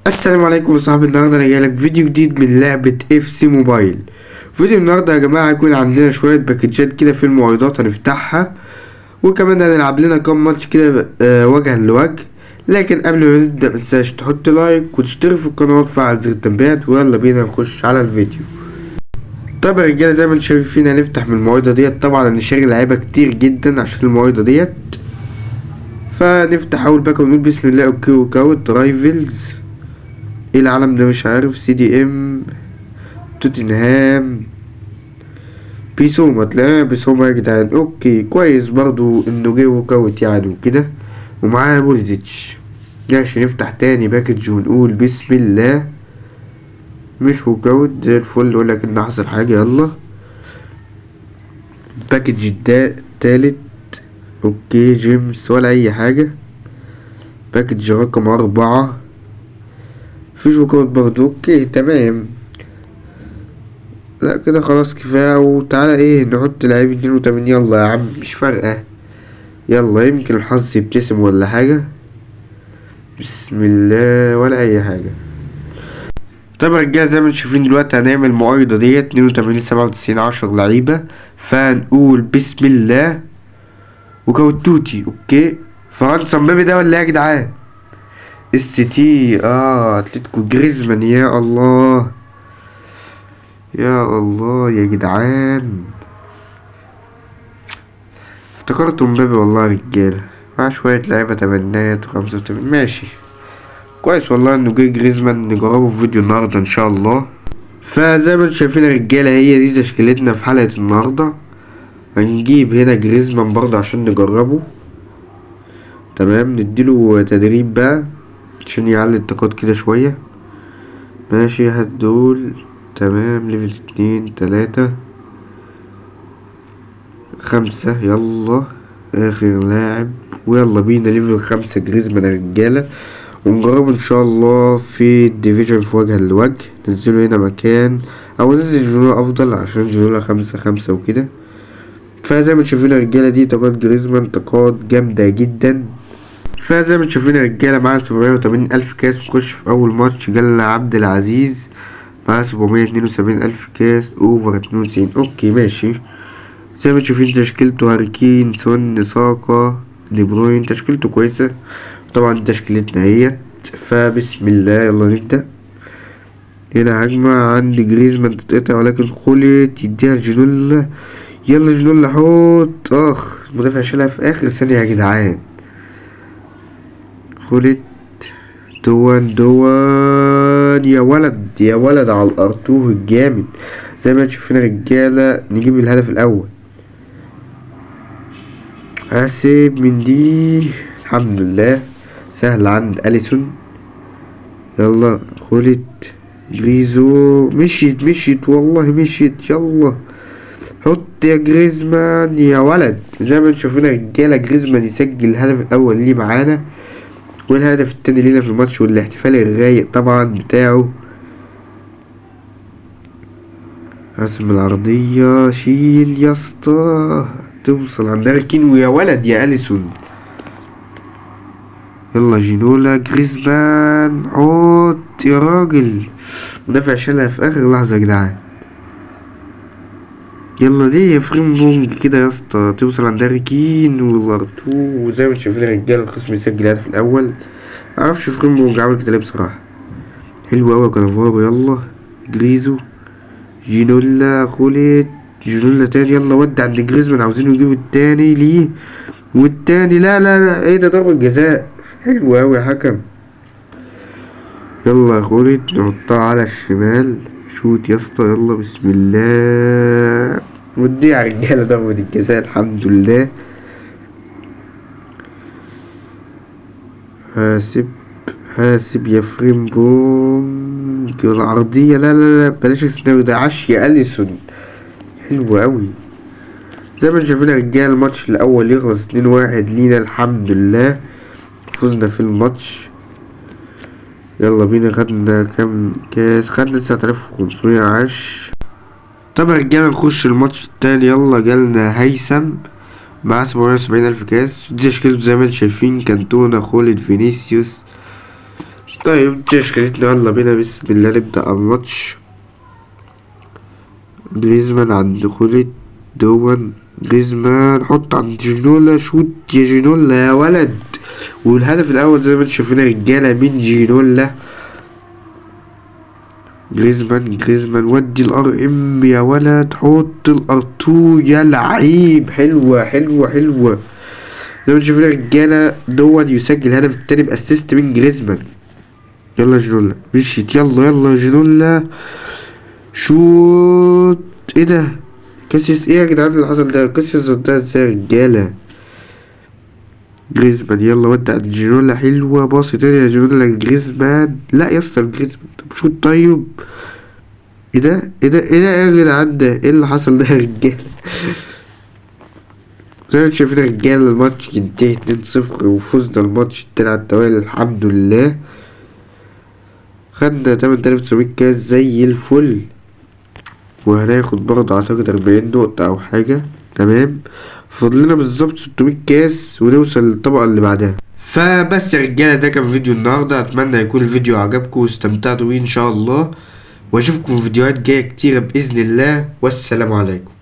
السلام عليكم يا صاحبي. النهارده انا جايلك فيديو جديد من لعبة اف سي موبايل. فيديو النهارده يا جماعة هيكون عندنا شوية باكجات كده في المعروضات هنفتحها، وكمان هنلعب لنا كام ماتش كده وجها لوجه. لكن قبل ما نبدأ متنساش تحط لايك وتشترك في القناة وتفعل زر التنبيهات، ويلا بينا نخش على الفيديو. طب يا رجالة زي ما انتم شايفين هنفتح من المعروضة ديت. طبعا انا شاري لعيبة كتير جدا عشان المعروضة ديت، فنفتح اول باك ونقول بسم الله. اوكي وكاوت رايفلز، ايه العالم ده مش عارف. سي دي ام، توتنهام، بيسوما. تلاقيها بيسوما يا جدعان. اوكي كويس برضو انه جه وكاوت يعني وكده، ومعاه بوليزيتش. ماشي نفتح تاني باكج ونقول بسم الله. مش وكاوت زي الفل، ولا كأن حصل حاجة. يلا باكج تالت. اوكي جيمس ولا اي حاجة. باكج رقم 4 مفيش وكاوت برضو. اوكي تمام، لا كده خلاص كفاية. وتعالى ايه نحط لعيب 82. يلا يا عم مش فارقة، يلا يمكن الحظ يبتسم ولا حاجة. بسم الله ولا اي حاجة. طب يا رجالة زي ما انتم شايفين دلوقتي هنعمل معارضة ديت 82 97 10 لعيبة، فنقول بسم الله. وكوتوتي اوكي. فرنسا مبابي ده ولا ايه يا جدعان؟ السيتي اتلتيكو جريزمان. يا الله يا الله يا جدعان، افتكرت مبابي والله يا رجالة. مع شوية لعيبة تمنيات و85. ماشي كويس والله انه جه جريزمان. نجربه في فيديو النهاردة ان شاء الله. فزي ما انتم شايفين يا رجالة هي دي تشكيلتنا في حلقة النهاردة. هنجيب هنا جريزمان برضه عشان نجربه. تمام نديله تدريب بقى عشان يعلي الطاقات كده شوية. ماشي هات دول. تمام ليفل 2 3 5. يلا اخر لاعب، ويلا بينا ليفل 5 جريزمان يا رجالة، ونجربه ان شاء الله في الديفيجن في وجها لوجه. نزله هنا مكان، او ننزل جنولا افضل عشان جنولا 5 وكده. فزي ما شايفين يا رجالة دي طاقات جريزمان، طاقات جامدة جدا. فزي ما شايفين يا رجالة معاه 780 ألف كاس. نخش في أول ماتش. جالنا عبد العزيز معاه 772 ألف كاس أوفر 92. أوكي ماشي. زي ما شايفين تشكيلته هاريكين، سون، ساكا، دي بروين. تشكيلته كويسة طبعا، تشكيلتنا اهيت. فبسم الله يلا نبدأ. هنا هجمة عند جريزمان تتقطع، ولكن خلت يديها جنولا. يلا جنولا حوت. المدافع شالها في آخر ثانية يا جدعان. خلت دوان يا ولد يا ولد على الأرتوه الجامد. زي ما شايفين رجالة نجيب الهدف الأول. حاسب من دي الحمد لله سهل عند أليسون. يلا خلت جريزو. مشيت والله مشيت. يلا حط يا جريزمان يا ولد. زي ما انتم شايفين رجالة جريزمان يسجل الهدف الأول ليه معانا، والهدف التاني لينا في الماتش، والاحتفال الرايق طبعا بتاعه. رسم العرضية شيل يا اسطى توصل عند هاريكين. ويا ولد يا أليسون. يلا جينولا جريزمان حط يا راجل. مدافع شالها في اخر لحظة يا جدعان. يلا ليه يا فريمبونج كده يا اسطى توصل عند هاريكين والارتو. وزي ما شايفين الرجاله الخصم يسجل الهدف الاول. معرفش فريمبونج عمل كده ليه بصراحة. حلو اوي كانافارو. يلا جريزو جينولا خلت جينولا تاني. يلا ودي عند جريزمان، عاوزينه يجيبوا التاني ليه. والتاني لا ايه ده ضربة جزاء. حلو اوي يا حكم. يلا يا خالد نحطها على الشمال. شوت يا اسطى. يلا بسم الله. ودي يا رجاله ضربة الجزاء الحمد لله. حاسب يا فريمبونج. العرضية لا بلاش السيناريو ده. عش يا أليسون. حلو اوي. زي ما انتم شايفين يا رجاله الماتش الاول يخلص 2-1 لينا الحمد لله. فزنا في الماتش. يلا بينا. خدنا كام كاس؟ خدنا 9500 عاش. طب يا رجاله نخش الماتش التاني. يلا جالنا هيثم معاه 770 ألف كاس. دي تشكيلته زي ما انتم شايفين: كانتونا، خولد، فينيسيوس، طيب دي اشكالتنا، يلا بينا بسم الله نبدأ الماتش. جريزمان عند خولة دون، جريزمان حط عند جينولا، شوت يا جينولا يا ولد. والهدف الأول زي ما انتم شايفين رجالة من جينولا. جريزمان ودي الار ام يا ولد، حط الار2 يا لعيب. حلوة زي ما انتم شايفين رجالة، دون يسجل الهدف التاني بأسيست من جريزمان. يلا جينولا مشيت، يلا جينولا شوت. ايه ده؟ كاسياس ايه يا جدعان اللي حصل ده؟ كاسياس ده ازاي يا رجالة؟ جريزمان يلا ودع جينولا، حلوة باصي تاني يا جينولا. جريزمان لا يا اسطى، جريزمان طب شوت. طيب ايه ده يا جدعان؟ ده ايه اللي حصل ده يا رجالة؟ زي ما انتم شايفين يا رجالة، الماتش ينتهي 2-0 وفزنا الماتش التاني على التوالي الحمد لله. خدنا 8900 كاس زي الفل، وهناخد برضه اعتقد 40 نقطة او حاجة. تمام، فاضلنا بالظبط 600 كاس ونوصل للطبقة اللي بعدها. فبس يا رجالة، ده كان فيديو النهاردة. اتمنى يكون الفيديو عجبكم واستمتعتوا بيه ان شاء الله، واشوفكم في فيديوهات جاية كتيرة باذن الله، والسلام عليكم.